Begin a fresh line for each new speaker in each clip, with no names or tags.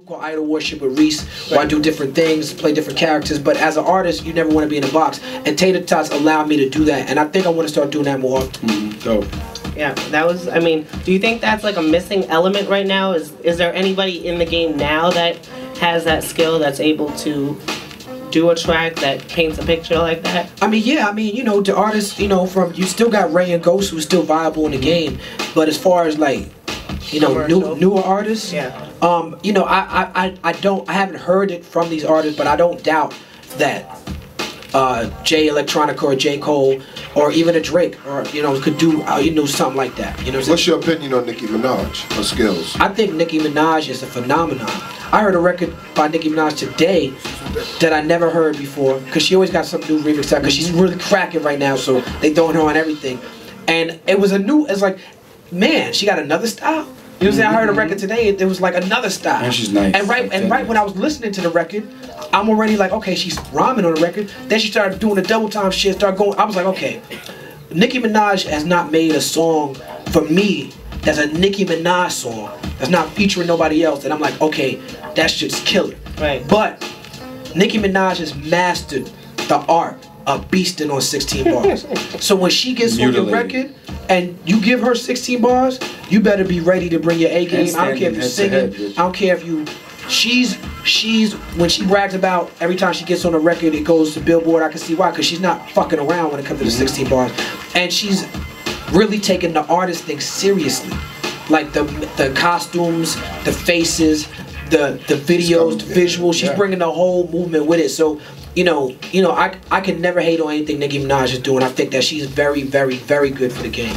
called Idol Worship with Reese, where I do different things, play different characters, but as an artist, you never want to be in a box. And Tater Tots allowed me to do that, and I think I want to start doing that more often.
Dope.
Yeah, that was, I mean, do you think that's like a missing element right now? Is there anybody in the game now that has that skill, that's able to do a track that paints a picture like that?
I mean, yeah, I mean, you know, the artists, you know, from, you still got Ray and Ghost who's still viable in the game, but as far as like, you know, newer artists,
yeah.
You know, I haven't heard it from these artists, but I don't doubt that Jay Electronica or J. Cole or even a Drake or, you know, could do, you know, something like that. You know what I'm saying?
What's your opinion on Nicki Minaj, her skills?
I think Nicki Minaj is a phenomenon. I heard a record by Nicki Minaj today that I never heard before, because she always got some new remix out, because she's really cracking right now, so they throwing her on everything. And it was it's like, man, she got another style. You know what I'm saying? I heard a record today, it was like another style.
And she's nice.
And right when I was listening to the record, I'm already like, okay, she's rhyming on the record. Then she started doing the double time shit, started going, I was like, okay, Nicki Minaj has not made a song for me that's a Nicki Minaj song that's not featuring nobody else, and I'm like, okay, that shit's killer.
Right.
But Nicki Minaj has mastered the art of beasting on 16 bars. So when she gets on your record and you give her 16 bars, you better be ready to bring your A game. I don't care if you're singing. I don't care if you. She's when she brags about every time she gets on a record, it goes to Billboard. I can see why, because she's not fucking around when it comes to the 16 bars, and she's really taking the artist thing seriously, like the costumes, the faces, the videos, the visuals. She's bringing the whole movement with it. So you know, I can never hate on anything Nicki Minaj is doing. I think that she's very, very, very good for the game.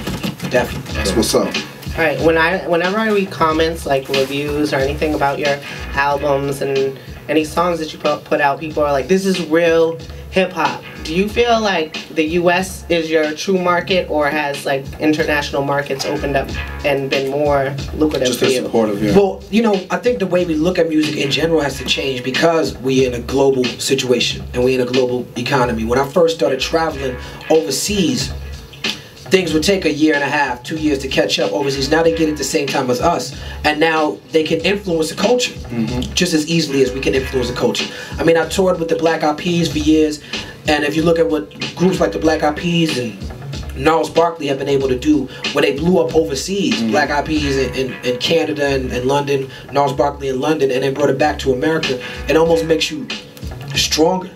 Definitely.
That's what's up.
All right. Whenever I read comments like reviews or anything about your albums and any songs that you put out, people are like, "This is real hip hop." Do you feel like the U.S. is your true market, or has like international markets opened up and been more lucrative for you?
Supportive, yeah.
Well, you know, I think the way we look at music in general has to change, because we're in a global situation and we're in a global economy. When I first started traveling overseas, things would take a year and a half, 2 years to catch up overseas. Now they get it the same time as us, and now they can influence the culture just as easily as we can influence the culture. I mean, I toured with the Black Eyed Peas for years, and if you look at what groups like the Black Eyed Peas and Gnarls Barkley have been able to do when they blew up overseas, Black Eyed Peas in Canada and London, Gnarls Barkley in London, and then brought it back to America, it almost makes you stronger.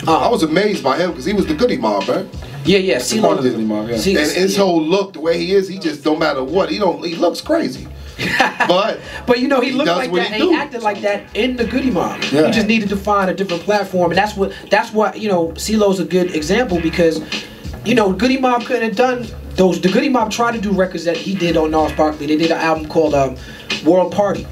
I was amazed by him because he was the Goody Mob, right?
Yeah, CeeLo.
And his whole look, the way he is, he just, no matter what, he looks crazy. But
you know, he looked like that and he acted like that in the Goody Mob. Yeah. He just needed to find a different platform, and that's what you know, CeeLo's a good example, because you know, Goody Mob couldn't have done those. The Goody Mob tried to do records that he did on Gnarls Barkley. They did an album called World Party,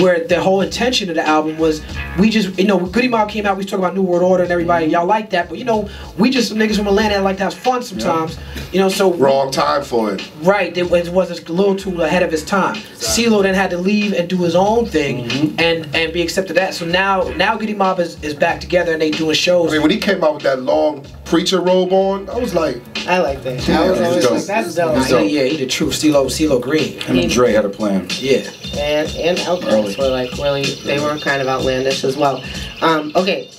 where the whole intention of the album was, we just, you know, Goody Mob came out, we was talking about New World Order and everybody, y'all like that, but you know, we just some niggas from Atlanta that like to have fun sometimes, you know, so.
Wrong time for it.
Right, it was a little too ahead of his time. CeeLo then had to leave and do his own thing and be accepted that. So now Goody Mob is back together and they doing shows.
I mean, when he came out with that long preacher robe on, I was like,
I like that. I was always like, that's dope.
Yeah, he the truth. CeeLo Green.
Him and Dre had a plan.
Yeah.
And Outkast were like really, they were kind of outlandish as well. Okay,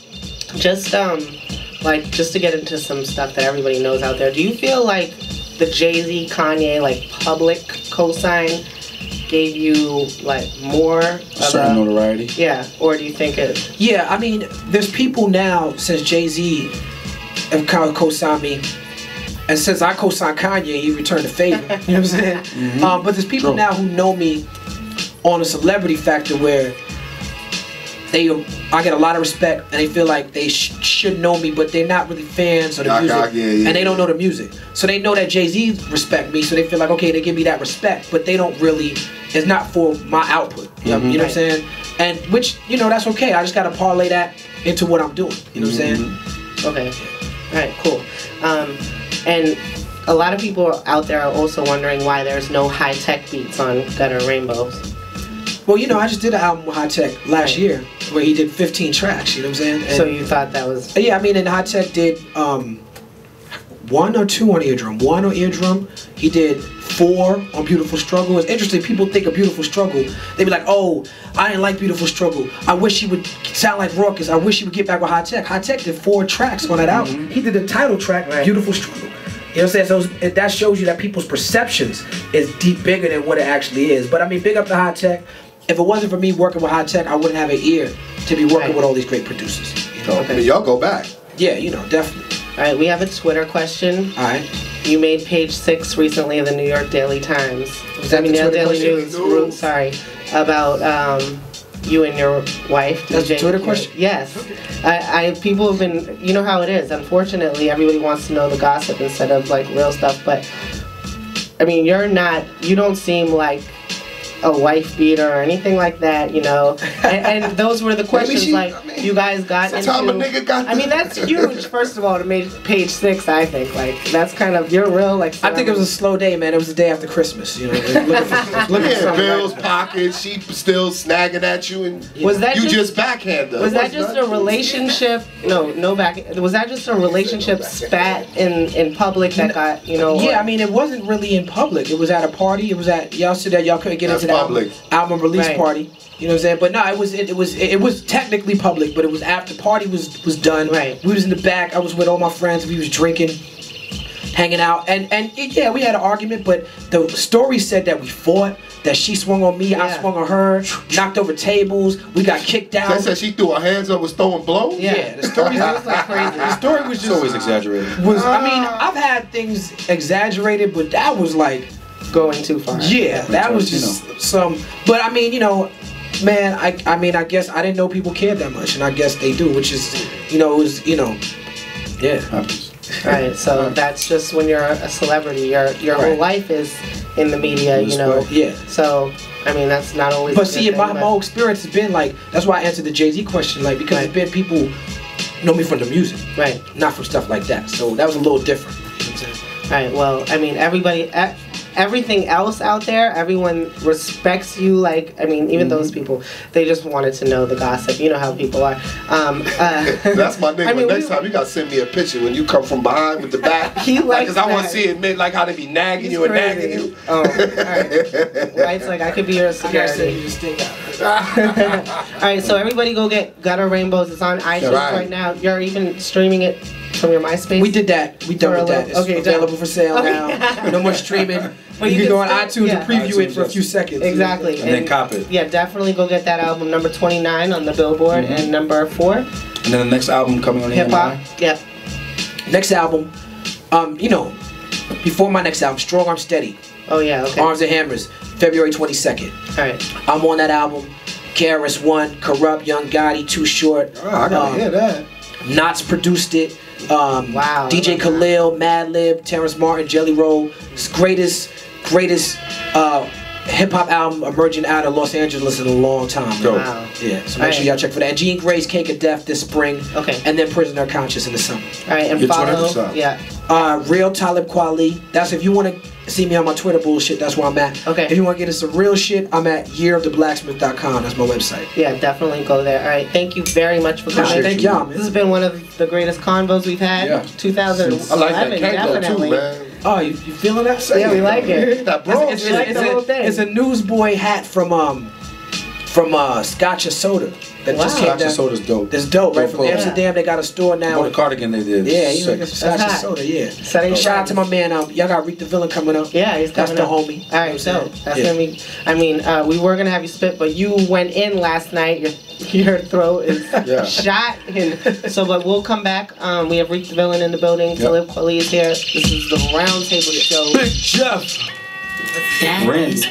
just to get into some stuff that everybody knows out there, do you feel like the Jay-Z, Kanye, like public cosign gave you like more of
certain notoriety?
Yeah, or do you think it?
Yeah, I mean, there's people now, since Jay-Z have kind of co-signed me, and since I co-signed Kanye, he returned the favor. You know what I'm saying? But there's people now who know me on a celebrity factor where I get a lot of respect, and they feel like they should know me, but they're not really fans of the music, and they don't know the music. So they know that Jay-Z respect me, so they feel like, okay, they give me that respect, but they don't really, it's not for my output. You know what I'm saying? And which, you know, that's okay. I just gotta parlay that into what I'm doing. You know what I'm saying?
Okay. Alright, cool. And a lot of people out there are also wondering why there's no high-tech beats on Gutter Rainbows.
Well, you know, I just did an album with High Tech last year where he did 15 tracks, you know what I'm saying? And
so you thought that was...
Yeah, I mean, and High Tech did one or two on Eardrum. One on Eardrum, he did 4 on Beautiful Struggle. It's interesting. People think of Beautiful Struggle. They be like, oh, I didn't like Beautiful Struggle. I wish he would sound like Raucus. I wish he would get back with High Tech. High Tech did 4 tracks on that album. He did the title track, Beautiful Struggle. You know what I'm saying? So that shows you that people's perceptions is deep bigger than what it actually is. But I mean, big up to High Tech. If it wasn't for me working with High Tech, I wouldn't have an ear to be working with all these great producers. You know?
Okay. Y'all go back.
Yeah, you know, definitely.
All right, we have a Twitter question.
All right.
You made page 6 recently of the New York Daily Times.
Was that the Twitter
Daily
question?
News? Sorry, about you and your wife.
That's the Twitter question?
Yes. People have been, you know how it is. Unfortunately, everybody wants to know the gossip instead of like real stuff. But I mean, you don't seem like a wife beater or anything like that, you know. And those were the questions you guys got into.
How a nigga got
I mean, that's huge, first of all, to make page 6, I think. Like, that's kind of, you're real, like...
I think it was a slow day, man. It was the day after Christmas, you know.
Looking for bills, pockets, she still snagging at you, and
was that
you just backhand her.
Was that just a relationship? No back. Was that just a relationship spat in public that got, you know...
Yeah, I mean, it wasn't really in public. It was at a party. It was at... Y'all said that y'all couldn't get into the album release party. You know what I'm saying? But no, it was technically public, but it was after party was done.
Right.
We was in the back. I was with all my friends. We was drinking, hanging out, and yeah, we had an argument. But the story said that we fought. That she swung on me, I swung on her, knocked over tables, we got kicked out.
They said she threw her hands up, was throwing blows?
Yeah, the story was like crazy. The story was just...
It's always exaggerated.
I mean, I've had things exaggerated, but that was like...
going too far.
Yeah, that was just some... But I mean, you know, man, I mean, I guess I didn't know people cared that much, and I guess they do, which is, you know, yeah.
Right, so that's just when you're a celebrity. Your whole life is in the media, you know.
Yeah.
So, I mean, that's not always.
But see, my whole experience has been like, that's why I answered the Jay-Z question, like, because it's been people know me from the music,
right? Not
from stuff like that. So that was a little different. You know what I'm saying?
Right. Well, I mean, everything else out there, everyone respects you. Like, I mean, even those people, they just wanted to know the gossip. You know how people are.
That's my nigga. I mean, next time you gotta send me a picture when you come from behind with the back.
He likes
because I want to see it, like how they be nagging you and nagging you.
Oh, all right. Right, like I could be your security. All right, so everybody go get Gutter Rainbows. It's on iTunes right now. You're even streaming it from your MySpace?
We did that. We done with that. It's available for sale now. No more streaming. But you can go on iTunes and preview it for a few seconds.
Exactly.
And then cop it.
Yeah, definitely go get that album, number 29 on the Billboard, and number 4.
And then the next album coming on the
Hip Hop. Yeah.
Next album, you know, before my next album, Strong Arm Steady.
Oh yeah, okay.
Arms and Hammers, February 22nd.
Alright.
I'm on that album. KRS-One, Corrupt, Young Gotti, Too Short.
Oh, I gotta hear that.
Knots produced it.
Wow.
DJ Khalil, Madlib, Terrence Martin, Jelly Roll. Greatest hip hop album emerging out of Los Angeles in a long time.
Wow.
Yeah, so make sure y'all check for that. And Gene Gray's Cake of Death this spring.
Okay.
And then Prisoner Conscious in the summer.
Alright, and follow. Yeah.
Real Talib Kweli. That's if you want to see me on my Twitter bullshit, that's where I'm at.
Okay.
If you want to get into some real shit, I'm at yearoftheblacksmith.com. That's my website.
Yeah, definitely go there. Alright, thank you very much for coming.
Thank y'all, man.
This has been one of the greatest convos we've had.
Yeah.
2011,
I like that
definitely.
too, man.
Oh, you feeling that?
Yeah, we like it.
That bro,
It's a newsboy hat from Scotch and Soda that just came down.
Scotch and Soda's dope.
That's dope, right? From Amsterdam, they got a store now.
What a cardigan they did.
Yeah, you know, Scotch and Soda, yeah. Shout out to my man. Y'all got Reek the Villain coming up.
Yeah, he's coming
That's the
up.
homie.
All right, so that's gonna be. I mean, we were gonna have you spit, but you went in last night. Your throat is shot, and so but we'll come back. We have Reek the Villain in the building. Talib Kweli is here. This is the Roundtable Show.
Big Jeff.
Randy.